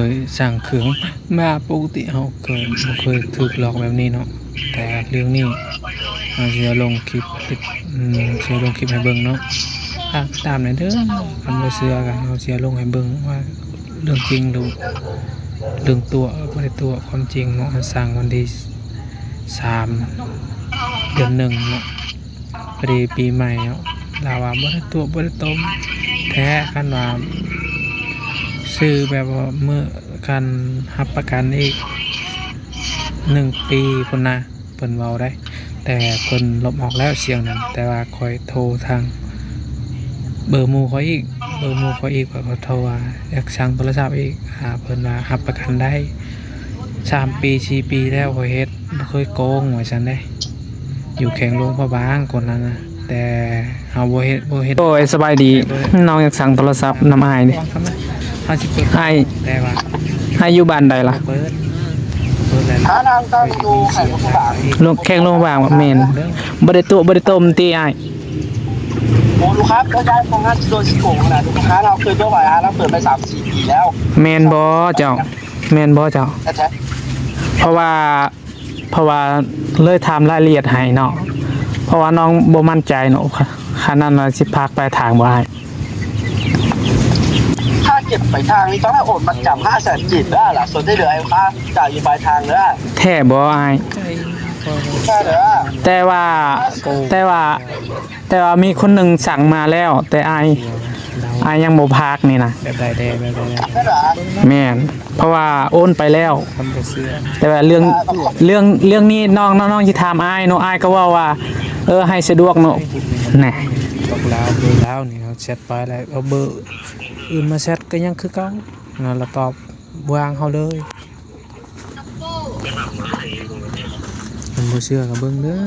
ยสั่งเครื่องมาปกติเฮาบ่เคยถูกหลอกแบบนี้เนาะแต่เรื่องนี้เฮาสิลงคลิปสิลงคลิปให้เบิ่งเนาะตามนั้นเด้อคันบ่เชื่อก็เฮาสิลงให้เบิ่งว่าเรื่องจริงหรือเรื่องตัวบ่ได้ตัวความจริงเนาะสั่งวันที่3 เดือน 1เนาะพอดีปีใหม่เนาะลาว่าบ่ได้ตัวบ่ได้ต้มแท้คันว่าซื้อแบบว่าเมื่อการรับประกันอีก1 ปีพุ่นนะเพิ่นเว้าได้แต่เพิ่นลบออกแล้วเสียงนั้นแต่ว่าค่อยโทรทางเบอร์หมู่ค่อยอีกเพิ่นก็โทรว่าอยากสั่งโทรศัพท์อีกเพิ่นว่ารับประกันได้3 ปี 4 ปีแล้วข้อยเฮ็ดบ่เคยโกงว่าซั่นเด้อยู่แข็งลงพระบางคนนั้นนะแต่เฮาบ่เฮ็ดโอ้ยสบายดีน้องอยากสั่งโทรศัพท์นำอ้ายนี่ เฮาสิเปิด อ้าย แต่ว่า อ้ายอยู่บ้านใดล่ะ เปิดแล้ว หานางตั้งดูไข่มุกบาง แข่งโรงพยาบาลแม่นบ่ได้ตัวบ่ได้ต้มติอ้าย โอ้ลูกค้าก็ได้ของงานโดนสิโกงขนาดลูกค้าเราเคยตัวไหวเราเปิดไป3-4 ปีแล้ว แม่นบ่เจ้าแม่นบ่เจ้า แท้ เพราะว่าเลยถามรายละเอียดให้เนาะเพราะว่าน้องบ่มั่นใจเนาะคันนั้นน่ะสิพากไปทางบ่ได้ ๆถ้าเก็บไปทางนี้ต้องให้โอนมันจับ500,000ได้ล่ะส่วนที่เหลือไอ้ค่าจ่ายอยู่ปลายทางเด้อ แท้บ่อ้าย แค่เด้อ แต่ว่ามีคนหนึงสั่งมาแล้ว แต่อ้ายยังบ่พากนี่นะ แบบใดแบบใด แค่เด้อ แม่นเพราะว่าโอนไปแล้ว คำบ่เชื่อ แต่ว่าเรื่องนี้น้องสิถามอ้ายเนาะอ้ายก็เว้าว่าให้สะดวกเนาะแหน่ บอกลาวเบอร์ลาวนี่เฮาแชทไปแล้วเอาเบอร์อื่นมาแชทก็ยังคือเก่านั่นละตอบวางเฮาเลยมันบ่เชื่อก็เบิ่งเด้อ